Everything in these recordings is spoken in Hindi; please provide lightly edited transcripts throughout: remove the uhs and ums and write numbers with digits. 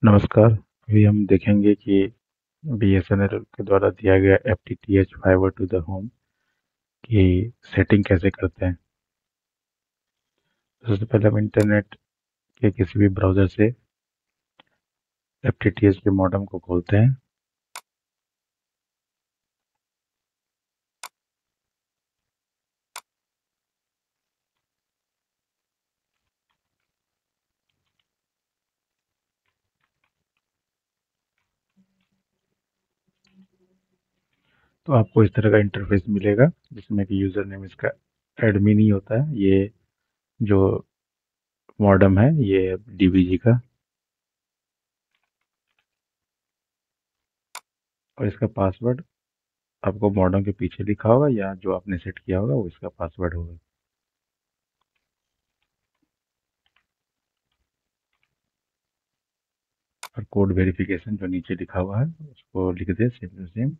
नमस्कार। अभी हम देखेंगे कि बीएसएनएल के द्वारा दिया गया FTTH fibre to the home की सेटिंग कैसे करते हैं। सबसे पहले हम इंटरनेट के किसी भी ब्राउज़र से एफटीटीएच के मॉडेम को खोलते हैं। तो आपको इस तरह का इंटरफेस मिलेगा जिसमें कि यूज़र नेम इसका एडमिन ही होता है। ये जो मॉडेम है ये डीवीजी का, और इसका पासवर्ड आपको मॉडेम के पीछे लिखा होगा या जो आपने सेट किया होगा वो इसका पासवर्ड होगा। और कोड वेरिफिकेशन जो नीचे लिखा हुआ है उसको लिख दे सेम टू सेम।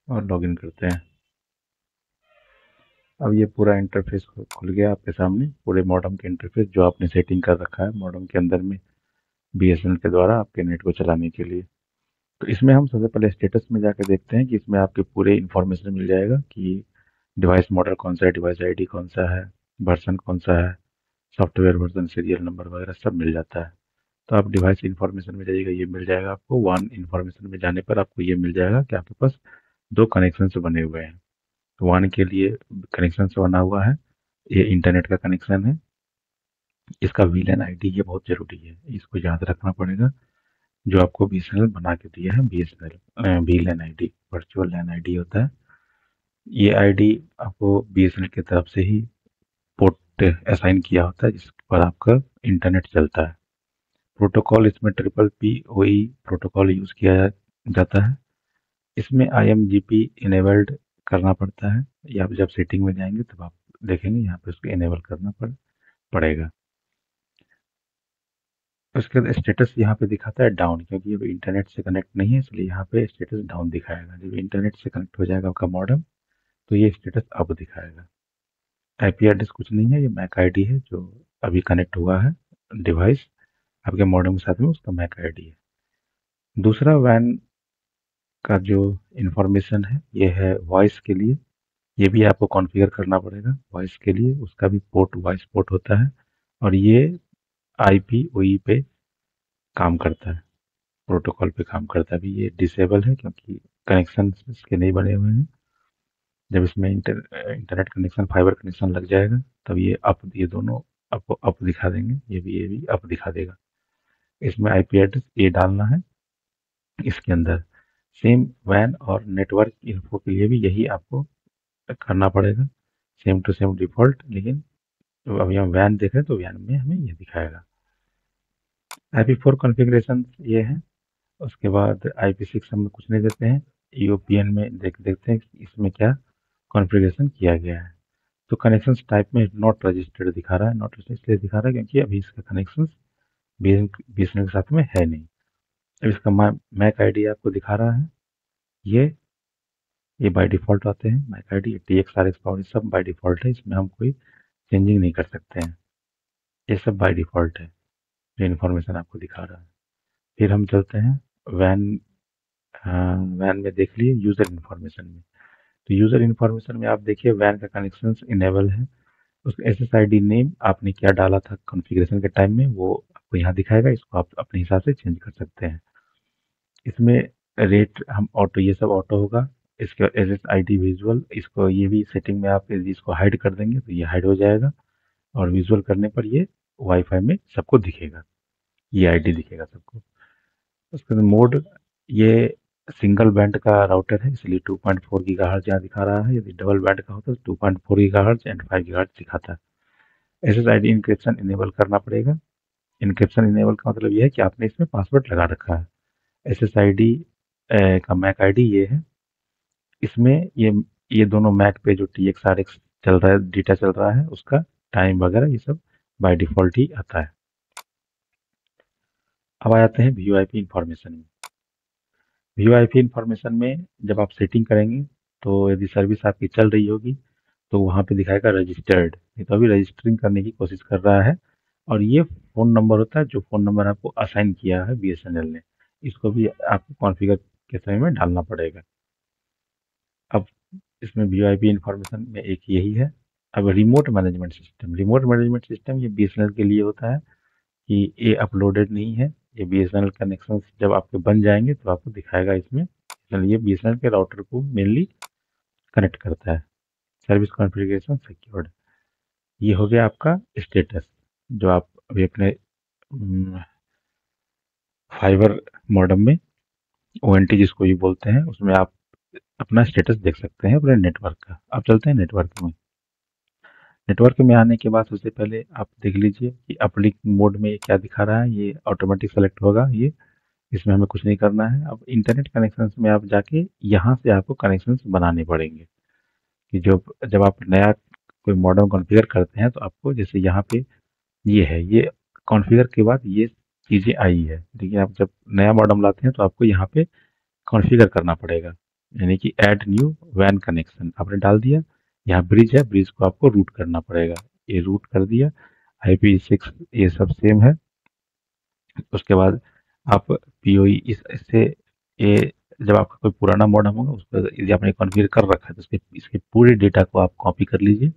और लॉगिन करते हैं। अब ये पूरा इंटरफेस खुल गया आपके सामने, पूरे मॉडेम के इंटरफेस जो आपने सेटिंग कर रखा है मॉडेम के अंदर में बीएसएनएल के द्वारा आपके नेट को चलाने के लिए। तो इसमें हम सबसे पहले स्टेटस में जाकर देखते हैं कि इसमें आपके पूरे इन्फॉर्मेशन मिल जाएगा कि डिवाइस मॉडल कौन सा है, डिवाइस आईडी कौन सा है, वर्जन कौन सा है, सॉफ्टवेयर वर्जन, सीरियल नंबर वगैरह सब मिल जाता है। तो आप डिवाइस इन्फॉर्मेशन में जाइएगा, ये मिल जाएगा आपको। वन इन्फॉर्मेशन में जाने पर आपको ये मिल जाएगा कि आपके पास दो कनेक्शन बने हुए हैं। तो वन के लिए कनेक्शन बना हुआ है, ये इंटरनेट का कनेक्शन है। इसका वीलैन आईडी ये बहुत ज़रूरी है, इसको याद रखना पड़ेगा। जो आपको बीएसएनएल बना के दिया है, बीएसएनएल वीलैन आईडी वर्चुअल लैन आईडी होता है। ये आईडी आपको बीएसएनएल की तरफ से ही पोर्ट असाइन किया होता है जिस पर आपका इंटरनेट चलता है। प्रोटोकॉल इसमें ट्रिपल पी ओई प्रोटोकॉल यूज़ किया जाता है। इसमें आईएमजीपी इनेबल्ड करना पड़ता है। ये आप जब सेटिंग में जाएंगे तब आप देखेंगे यहाँ पे उसको इनेबल करना पड़ेगा। उसके बाद स्टेटस यहाँ पे दिखाता है डाउन, क्योंकि ये इंटरनेट से कनेक्ट नहीं है इसलिए यहाँ पे स्टेटस डाउन दिखाएगा। जब इंटरनेट से कनेक्ट हो जाएगा आपका मॉडेम तो ये स्टेटस अप दिखाएगा। आईपी एड्रेस कुछ नहीं है, ये मैक आईडी है जो अभी कनेक्ट हुआ है डिवाइस आपके मॉडेम के साथ में, उसका मैक आईडी है। दूसरा वैन का जो इंफॉर्मेशन है ये है वॉइस के लिए। ये भी आपको कॉन्फ़िगर करना पड़ेगा वॉइस के लिए, उसका भी पोर्ट वॉइस पोर्ट होता है और ये आईपी ओई पे काम करता है, प्रोटोकॉल पे काम करता है। अभी ये डिसेबल है क्योंकि कनेक्शन इसके नहीं बने हुए हैं। जब इसमें इंटरनेट कनेक्शन फाइबर कनेक्शन लग जाएगा तब ये दोनों आपको अप दिखा देंगे, ये भी अप दिखा देगा। इसमें आईपी एड्रेस ये डालना है इसके अंदर। सेम वैन और नेटवर्क इन्फो के लिए भी यही आपको करना पड़ेगा, सेम टू सेम डिफॉल्ट। लेकिन तो अभी हम वैन देख रहे हैं तो वैन में हमें ये दिखाएगा। IP4 कॉन्फ़िगरेशन ये है। उसके बाद IP6 हम कुछ नहीं देते हैं। ईओपीएन में देखते हैं कि इसमें क्या कॉन्फ़िगरेशन किया गया है। तो कनेक्शन टाइप में नॉट रजिस्टर्ड दिखा रहा है। नॉट रजिस्टर्ड इसलिए दिखा रहा है क्योंकि अभी इसका कनेक्शन बीएसएनएल के साथ में है नहीं। अब इसका मैक आईडी आपको दिखा रहा है। ये ये बाय डिफ़ॉल्ट आते हैं MAC ID, TX RX power सब बाय डिफ़ॉल्ट है, इसमें हम कोई चेंजिंग नहीं कर सकते हैं। ये सब बाय डिफ़ॉल्ट है जो इन्फॉर्मेशन आपको दिखा रहा है। फिर हम चलते हैं वैन। वैन में देख लिए यूज़र इन्फॉर्मेशन में। तो यूज़र इन्फॉर्मेशन में आप देखिए वैन का कनेक्शन इनेबल है। उसका SSID नेम आपने क्या डाला था कॉन्फ़िगरेशन के टाइम में वो आपको यहाँ दिखाएगा, इसको आप अपने हिसाब से चेंज कर सकते हैं। इसमें रेट हम ऑटो, ये सब ऑटो होगा। इसके बाद SSID विजुअल, इसको ये भी सेटिंग में आप इसको हाइड कर देंगे तो ये हाइड हो जाएगा और विजुअल करने पर ये वाईफाई में सबको दिखेगा, ये आईडी दिखेगा सबको। उसके बाद मोड, ये सिंगल बैंड का राउटर है इसलिए 2.4 गीगाहर्ट्ज़ यहाँ दिखा रहा है। यदि डबल बैंड का होता तो 2.4 गीगाहर्ट्ज़ एंड 5 गीगाहर्ट्ज़ दिखाता है। SSID इंक्रिप्शन इनेबल करना पड़ेगा। इंक्रिप्शन इनेबल का मतलब ये है कि आपने इसमें पासवर्ड लगा रखा है। SSID का मैक आईडी ये है। इसमें ये दोनों मैक पे जो TX RX चल रहा है, डेटा चल रहा है, उसका टाइम वगैरह ये सब बाय डिफ़ॉल्ट ही आता है। अब आ जाते हैं VoIP इंफॉर्मेशन में। VoIP इंफॉर्मेशन में जब आप सेटिंग करेंगे तो यदि सर्विस आपकी चल रही होगी तो वहाँ पे दिखाएगा रजिस्टर्ड। नहीं तो अभी रजिस्टरिंग करने की कोशिश कर रहा है। और ये फ़ोन नंबर होता है जो फ़ोन नंबर आपको असाइन किया है बीएसएनएल ने, इसको भी आपको कॉन्फ़िगर के समय में डालना पड़ेगा। अब इसमें वीओआईपी इन्फॉर्मेशन में एक यही है। अब रिमोट मैनेजमेंट सिस्टम ये बीएसएनएल के लिए होता है कि ये अपलोडेड नहीं है। ये बीएसएनएल कनेक्शन जब आपके बन जाएंगे तो आपको दिखाएगा इसमें। ये बीएसएनएल के राउटर को मेनली कनेक्ट करता है। सर्विस कॉन्फ़िगरेशन सिक्योर्ड, ये हो गया आपका स्टेटस। जो आप अभी अपने फाइबर मॉडेम में ओएनटी जिसको भी बोलते हैं उसमें आप अपना स्टेटस देख सकते हैं अपने नेटवर्क का। अब चलते हैं नेटवर्क में। नेटवर्क में आने के बाद सबसे पहले आप देख लीजिए कि अपलिंक मोड में क्या दिखा रहा है। ये ऑटोमेटिक सेलेक्ट होगा, ये इसमें हमें कुछ नहीं करना है। अब इंटरनेट कनेक्शंस में आप जाके यहाँ से आपको कनेक्शंस बनाने पड़ेंगे कि जो जब आप नया कोई मॉडेम कॉन्फ़िगर करते हैं तो आपको जैसे यहाँ पे ये है, ये कॉन्फ़िगर के बाद ये चीज़ें आई है। देखिए आप जब नया मॉडेम लाते हैं तो आपको यहाँ पे कॉन्फ़िगर करना पड़ेगा, यानी कि ऐड न्यू वैन कनेक्शन आपने डाल दिया। यहाँ ब्रिज है, ब्रिज को आपको रूट करना पड़ेगा। ये रूट कर दिया। IP6 ये सब सेम है। उसके बाद आप पीओई इससे ये जब आपका कोई पुराना मॉडेम होगा उसको यदि आपने कॉन्फ़िगर कर रखा है तो इसके पूरे डेटा को आप कॉपी कर लीजिए।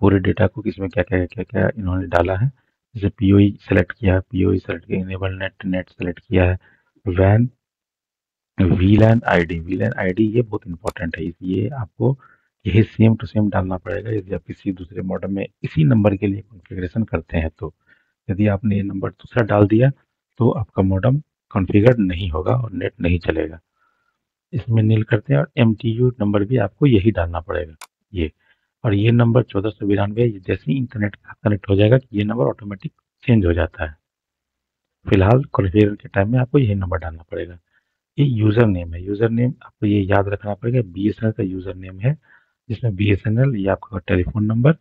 पूरे डेटा को किसमें क्या क्या इन्होंने डाला है। जैसे पीओई सेलेक्ट किया है, पीओई सेलेक्ट किया, इनेबल नेट नेट सेलेक्ट किया है, वैन वीलैन आईडी ये बहुत इंपॉर्टेंट है। ये आपको यही सेम टू सेम डालना पड़ेगा यदि आप किसी दूसरे मॉडल में इसी नंबर के लिए कॉन्फ़िगरेशन करते हैं तो। यदि आपने ये नंबर दूसरा डाल दिया तो आपका मॉडम कॉन्फ़िगर नहीं होगा और नेट नहीं चलेगा। इसमें नील करते हैं और MTU नंबर भी आपको यही डालना पड़ेगा ये। और ये नंबर 1492 जैसे ही इंटरनेट कनेक्ट हो जाएगा कि ये नंबर ऑटोमेटिक चेंज हो जाता है। फिलहाल कॉन्फ़िगर के टाइम में आपको यही नंबर डालना पड़ेगा। ये यूज़र नेम है। यूज़र नेम आपको ये याद रखना पड़ेगा, बीएसएनएल का यूज़र नेम है जिसमें बीएसएनएल ये आपका टेलीफोन नंबर,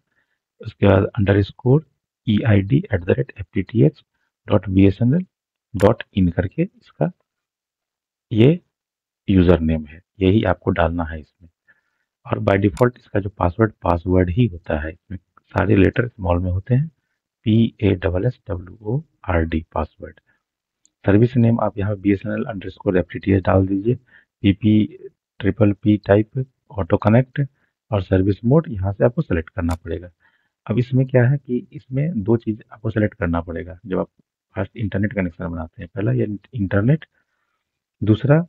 उसके बाद अंडरस्कोर eid@ftth.bsnl.in करके इसका ये यूज़र नेम है, यही आपको डालना है इसमें। और बाय डिफ़ॉल्ट इसका जो पासवर्ड ही होता है। इसमें सारे लेटर स्मॉल में होते हैं, PASSWORD पासवर्ड। सर्विस नेम आप यहाँ BSNL_FTTH डाल दीजिए। PP टाइप ऑटो कनेक्ट और सर्विस मोड यहाँ से आपको सेलेक्ट करना पड़ेगा। अब इसमें क्या है कि इसमें दो चीज़ आपको सेलेक्ट करना पड़ेगा जब आप फर्स्ट इंटरनेट कनेक्शन बनाते हैं। पहला ये इंटरनेट, दूसरा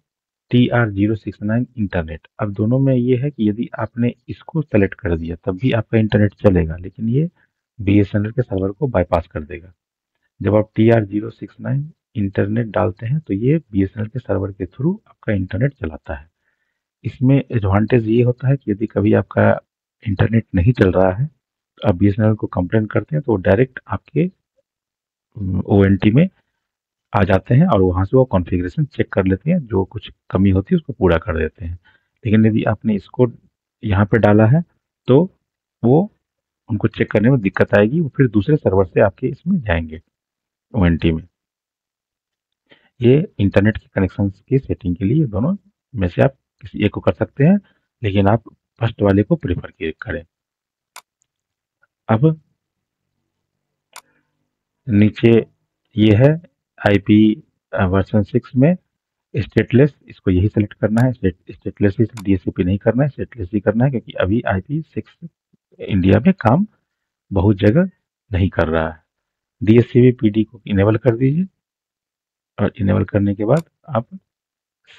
TR069 इंटरनेट। अब दोनों में ये है कि यदि आपने इसको सेलेक्ट कर दिया तब भी आपका इंटरनेट चलेगा, लेकिन ये BSNL के सर्वर को बाईपास कर देगा। जब आप TR069 इंटरनेट डालते हैं तो ये बीएसएनएल के सर्वर के थ्रू आपका इंटरनेट चलाता है। इसमें एडवांटेज ये होता है कि यदि कभी आपका इंटरनेट नहीं चल रहा है तो आप बीएसएनएल को कंप्लेन करते हैं तो वो डायरेक्ट आपके ओएनटी में आ जाते हैं और वहाँ से वो कॉन्फ़िगरेशन चेक कर लेते हैं, जो कुछ कमी होती है उसको पूरा कर देते हैं। लेकिन यदि आपने इसको यहाँ पे डाला है तो वो उनको चेक करने में दिक्कत आएगी, वो फिर दूसरे सर्वर से आपके इसमें जाएंगे ओएनटी में। ये इंटरनेट के कनेक्शन की सेटिंग के लिए दोनों में से आप किसी एक को कर सकते हैं, लेकिन आप फर्स्ट वाले को प्रेफर करें। अब नीचे ये है आईपी वर्जन 6 में स्टेटलेस, इसको यही सेलेक्ट करना है। स्टेटलेस ही, DHCP नहीं करना है, स्टेटलेस ही करना है क्योंकि अभी IP6 इंडिया में काम बहुत जगह नहीं कर रहा है। DHCP PD को इनेबल कर दीजिए और इनेबल करने के बाद आप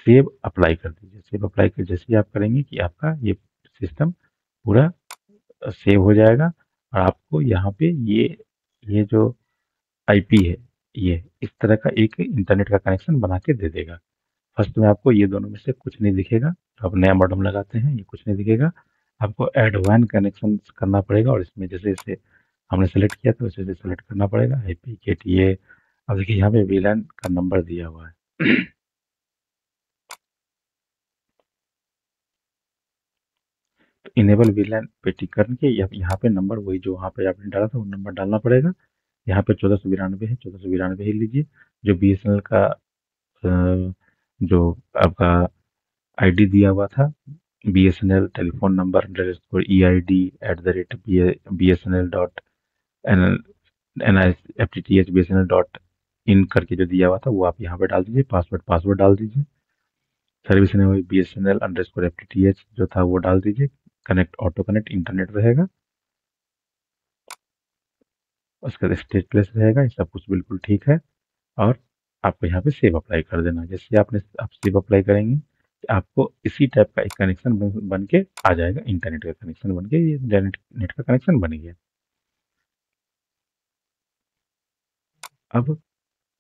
सेव अप्लाई कर दीजिए। सेव अप्लाई कर जैसे ही आप करेंगे कि आपका ये सिस्टम पूरा सेव हो जाएगा और आपको यहाँ पे ये जो आईपी है ये इस तरह का एक इंटरनेट का कनेक्शन बना के दे देगा। फर्स्ट में आपको ये दोनों में से कुछ नहीं दिखेगा। तो आप नया मॉडेम लगाते हैं ये कुछ नहीं दिखेगा। आपको एड वैन कनेक्शन करना पड़ेगा और इसमें जैसे जैसे हमने सेलेक्ट किया था वैसे वैसे सेलेक्ट करना पड़ेगा। IP KTA, अब देखिए यहाँ पे VLAN का नंबर दिया हुआ है। इनेबल वीलैन पे टिक करके यहाँ पे नंबर वही जो वहाँ पे आपने डाला था वो नंबर डालना पड़ेगा। यहाँ पे 1492 है, 1492 ही लीजिए। जो BSNL का जो आपका आईडी दिया हुआ था BSNL telephone number underscore EID @BSNL.NL NIFTTH BSNL.in करके जो दिया हुआ था वो आप यहाँ पे डाल दीजिए। पासवर्ड डाल दीजिए। सर्विस नेम BSNL_FTTH जो था वो डाल दीजिए। कनेक्ट ऑटो कनेक्ट इंटरनेट रहेगा। उसके बाद स्टेटलेस रहेगा। ये सब कुछ बिल्कुल ठीक है। और आपको यहाँ पे सेव अप्लाई कर देना। जैसे आप सेव अप्लाई करेंगे आपको इसी टाइप का एक कनेक्शन बन के आ जाएगा। इंटरनेट का कनेक्शन बन के ये नेट का कनेक्शन बन गया। अब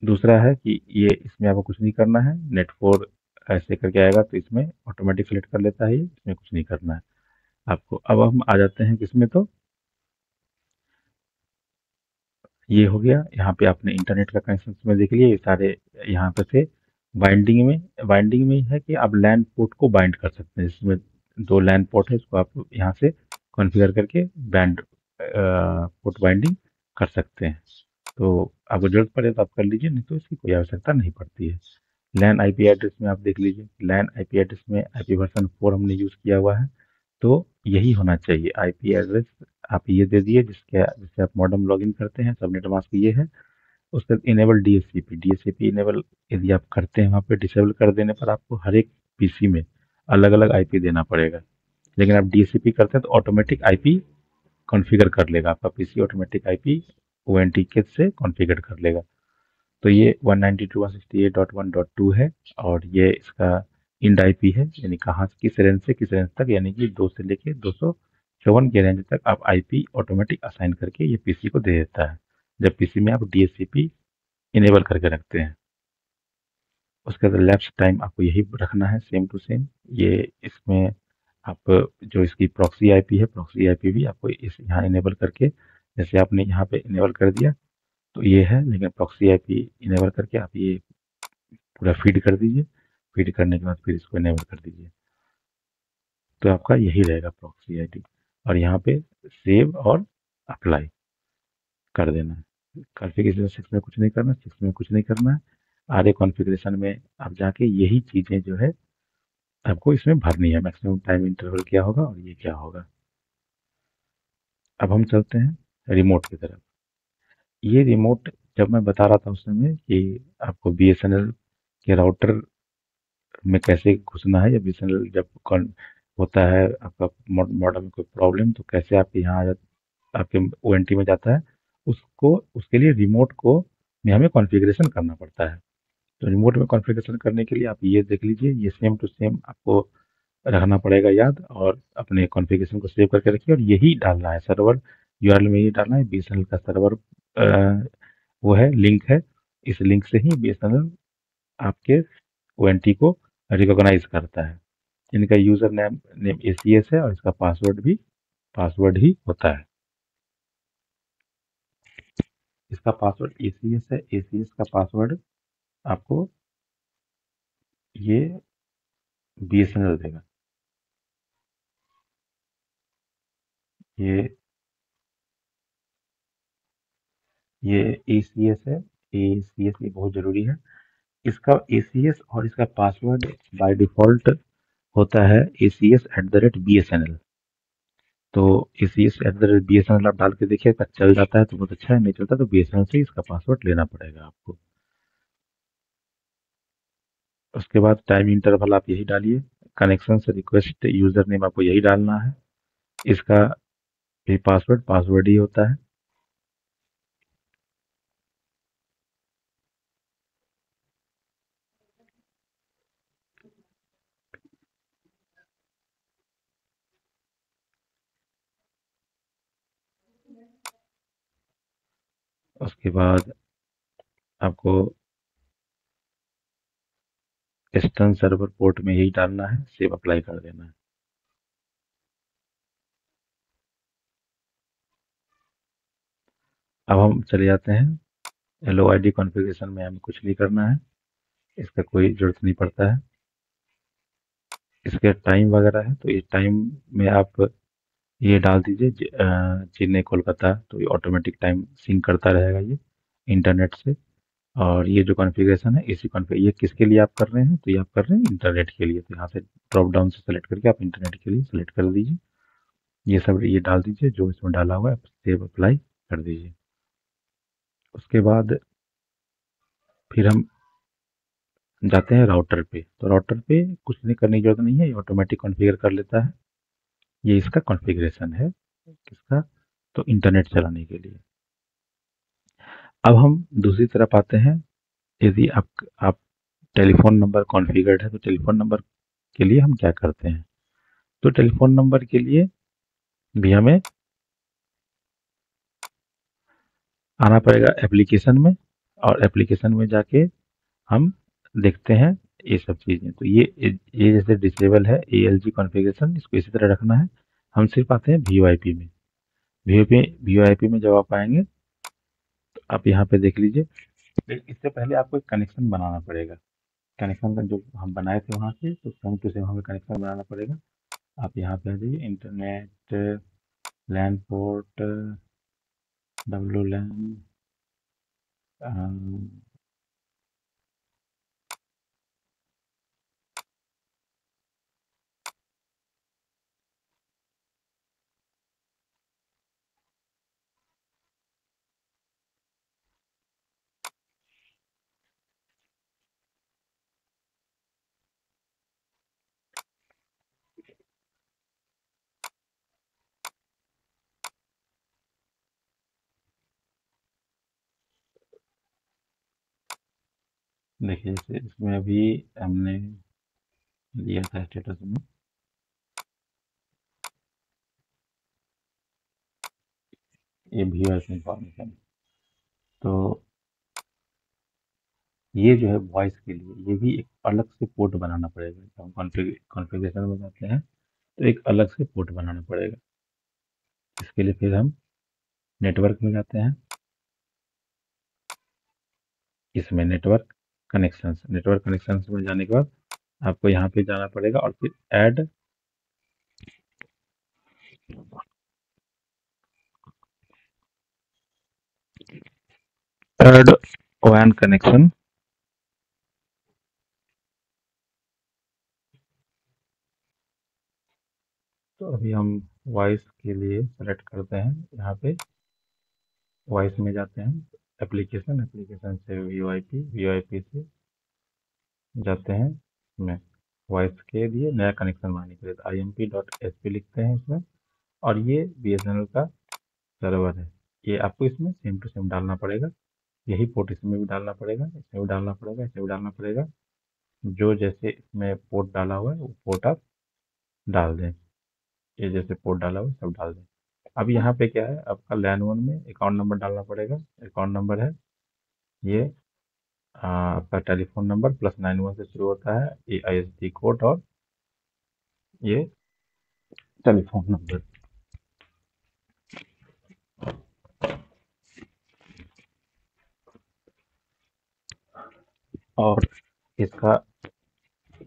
दूसरा है कि ये इसमें आपको कुछ नहीं करना है। नेट 4 ऐसे करके आएगा तो इसमें ऑटोमेटिक सेलेक्ट कर लेता है। ये इसमें कुछ नहीं करना है आपको। अब हम आ जाते हैं किसमें, तो ये हो गया। यहाँ पे आपने इंटरनेट का कनेक्शन में देख लिया। ये सारे यहाँ पे थे। बाइंडिंग में ही है कि आप लैन पोर्ट को बाइंड कर सकते हैं। इसमें 2 लैन पोर्ट है, इसको आप यहाँ से कॉन्फ़िगर करके बैंड पोर्ट बाइंडिंग कर सकते हैं। तो आपको जरूरत पड़े तो आप कर लीजिए, नहीं तो इसकी कोई आवश्यकता नहीं पड़ती है। लैन आईपी एड्रेस में आप देख लीजिए। लैन आईपी एड्रेस में आईपी वर्जन 4 हमने यूज़ किया हुआ है। तो यही होना चाहिए आईपी एड्रेस। आप ये दे दिए जिससे आप मॉडेम लॉगिन करते हैं। सबनेट मास्क ये है। उसके बाद इनेबल डीएचसीपी। डीएचसीपी इनेबल यदि आप करते हैं वहाँ पे डिसेबल कर देने पर आपको हर एक पीसी में अलग अलग आईपी देना पड़ेगा। लेकिन आप डीएचसीपी करते हैं तो ऑटोमेटिक आईपी कॉन्फ़िगर कर लेगा। आपका पीसी ऑटोमेटिक आईपी ओएनटीके से कॉन्फ़िगर कर लेगा। तो ये 192.168.1.2 है। और ये इसका इंड आईपी है, यानी कहाँ से किस रेंज से किस रेंज तक, यानी कि 2 से लेके 254 के रेंज तक आप आईपी ऑटोमेटिक असाइन करके ये पीसी को दे देता है, जब पीसी में आप डीएचसीपी इनेबल करके रखते हैं। उसके बाद लैप्स टाइम आपको यही रखना है, सेम टू सेम। ये इसमें आप जो इसकी प्रॉक्सी आईपी है, प्रॉक्सी आईपी भी आपको इस यहाँ इनेबल करके, जैसे आपने यहाँ पे इनेबल कर दिया तो ये है, लेकिन प्रॉक्सी आईपी इनेबल करके आप ये पूरा फीड कर दीजिए। फीड करने के बाद फिर इसको इनेबल कर दीजिए। तो आपका यही रहेगा प्रॉक्सी आईडी। और यहाँ पे सेव और अप्लाई कर देना है। कॉन्फ़िगरेशन 6 में कुछ नहीं करना, 6 में कुछ नहीं करना है। आगे कॉन्फ़िगरेशन में आप जाके यही चीज़ें जो है आपको इसमें भरनी है। मैक्सिमम टाइम इंटरवल क्या होगा और ये क्या होगा। अब हम चलते हैं रिमोट की तरफ। ये रिमोट जब मैं बता रहा था उस समय कि आपको बीएसएनएल के राउटर में कैसे घुसना है, या बीएसएनएल जब होता है आपका मॉडल में कोई प्रॉब्लम तो कैसे आपके यहाँ आपके ओएनटी में जाता है, उसको उसके लिए रिमोट को में हमें कॉन्फ़िगरेशन करना पड़ता है। तो रिमोट में कॉन्फ़िगरेशन करने के लिए आप ये देख लीजिए। ये सेम टू सेम आपको रखना पड़ेगा याद, और अपने कॉन्फ़िगरेशन को सेव करके रखिए। और यही डालना है सर्वर यूआरएल में, यही डालना है। बीएसएनएल का सर्वर वो है, लिंक है। इस लिंक से ही बीएसएनएल आपके ओएनटी को रिकॉग्नाइज करता है। इनका यूजर नेम नेम एसीएस है और इसका पासवर्ड भी पासवर्ड ही होता है। इसका पासवर्ड एसीएस है। एसीएस का पासवर्ड आपको ये बीएसएनएल देगा। ये ये एसीएस है। एसीएस ये बहुत जरूरी है। इसका एसीएस और इसका पासवर्ड बाय डिफॉल्ट होता है ACS@BSNL। तो ACS@BSNL आप डाल के देखिए, अगर चल जाता है तो बहुत अच्छा है, नहीं चलता तो बीएसएनएल से इसका पासवर्ड लेना पड़ेगा आपको। उसके बाद टाइम इंटरवल आप यही डालिए। कनेक्शन से रिक्वेस्ट यूजर नेम आपको यही डालना है। इसका भी पासवर्ड ही होता है। उसके बाद आपको ईस्टर्न सर्वर पोर्ट में यही डालना है, सेव अप्लाई कर देना है। अब हम चले जाते हैं LOID कॉन्फ़िगरेशन में। हमें कुछ नहीं करना है, इसका कोई जरूरत नहीं पड़ता है। इसके टाइम वगैरह है तो ये टाइम में आप ये डाल दीजिए चेन्नई कोलकाता, तो ये ऑटोमेटिक टाइम सिंक करता रहेगा ये इंटरनेट से। और ये जो कॉन्फ़िगरेशन है इसी कॉन्फ़िगर ये किसके लिए आप कर रहे हैं, तो ये आप कर रहे हैं इंटरनेट के लिए, तो यहाँ से ड्रॉप डाउन से सेलेक्ट करके आप इंटरनेट के लिए सेलेक्ट कर दीजिए। ये सब ये डाल दीजिए जो इसमें डाला हुआ है, सेव अप्लाई कर दीजिए। उसके बाद फिर हम जाते हैं राउटर पे, तो राउटर पे कुछ नहीं करने की जरूरत नहीं है, ये ऑटोमेटिक कॉन्फ़िगर कर लेता है। ये इसका कॉन्फ़िगरेशन है किसका, तो इंटरनेट चलाने के लिए। अब हम दूसरी तरफ आते हैं। यदि आप टेलीफोन नंबर कॉन्फ़िगर्ड है तो टेलीफोन नंबर के लिए हम क्या करते हैं, तो टेलीफोन नंबर के लिए भी हमें आना पड़ेगा एप्लीकेशन में, और एप्लीकेशन में जाके हम देखते हैं ये सब चीज़ें। तो ये जैसे डिसेबल है ALG कॉन्फ़िगरेशन, इसको इसी तरह रखना है। हम सिर्फ आते हैं VoIP में। VoIP में जब आप आएंगे तो आप यहाँ पे देख लीजिए, लेकिन इससे पहले आपको एक कनेक्शन बनाना पड़ेगा। कनेक्शन का जो हम बनाए थे वहाँ से, तो सेम टू सेम हमें कनेक्शन बनाना पड़ेगा। आप यहाँ पे आ जाइए, इंटरनेट लैन पोर्ट WLAN। देखिए जैसे इसमें अभी हमने लिया था स्टेटस में, ये VoIP इंफॉर्मेशन। तो ये जो है वॉइस के लिए, ये भी एक अलग से पोर्ट बनाना पड़ेगा। जब हम कॉन्फ़िगरेशन में जाते हैं तो एक अलग से पोर्ट बनाना पड़ेगा। इसके लिए फिर हम नेटवर्क में जाते हैं, इसमें नेटवर्क कनेक्शंस में जाने के बाद आपको यहाँ पे जाना पड़ेगा और फिर ऐड WAN कनेक्शन। तो अभी हम वॉइस के लिए सेलेक्ट करते हैं, यहाँ पे वॉइस में जाते हैं, एप्लीकेशन से VoIP से जाते हैं इसमें, वॉइस के लिए नया कनेक्शन बनाने के लिए तो imp.sp लिखते हैं इसमें। और ये BSNL का सर्वर है, ये आपको इसमें सेम टू सेम डालना पड़ेगा। यही पोर्ट इसमें भी डालना पड़ेगा, इसमें भी डालना पड़ेगा, इसमें भी डालना पड़ेगा। जो जैसे इसमें पोर्ट डाला हुआ है वो पोर्ट आप डाल दें, ये जैसे पोर्ट डाला हुआ है सब डाल दें। अब यहाँ पे क्या है, आपका LAN1 में अकाउंट नंबर डालना पड़ेगा। अकाउंट नंबर है ये आपका टेलीफोन नंबर +91 से शुरू होता है, ये ISD कोड, और ये टेलीफोन नंबर। और इसका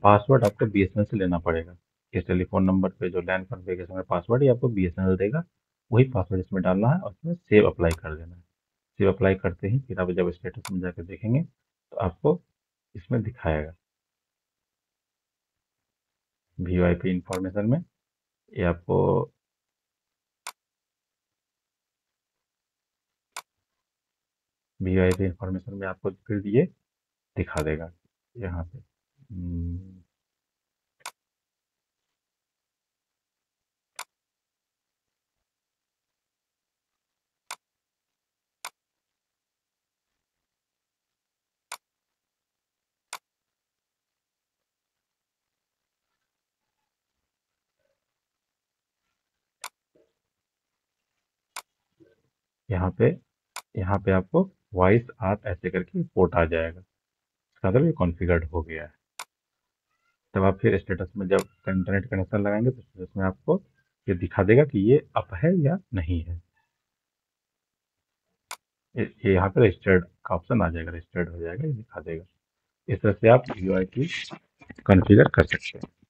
पासवर्ड आपको BSNL से लेना पड़ेगा। इस टेलीफोन नंबर पे जो लैन कॉन्फ़िगरेशन का पासवर्ड है आपको BSNL देगा, वही पासवर्ड इसमें डालना है और इसमें सेव अप्लाई कर देना है। सेव अप्लाई करते ही फिर आप जब स्टेटस में जाकर देखेंगे तो आपको इसमें दिखाएगा VoIP इंफॉर्मेशन में, ये आपको VoIP इंफॉर्मेशन में आपको फिर ये दिखा देगा यहाँ पे। यहाँ पे आपको वॉइस आप ऐसे करके पोर्ट आ जाएगा, इसका मतलब ये कॉन्फ़िगर्ड हो गया है। तब आप फिर स्टेटस में जब इंटरनेट कनेक्शन लगाएंगे तो स्टेटस में आपको ये दिखा देगा कि ये अप है या नहीं है। ये यहाँ पे रजिस्टर्ड का ऑप्शन आ जाएगा, रजिस्टर्ड हो जाएगा, ये दिखा देगा। इस तरह से आप VoIP कॉन्फ़िगर कर सकते हैं।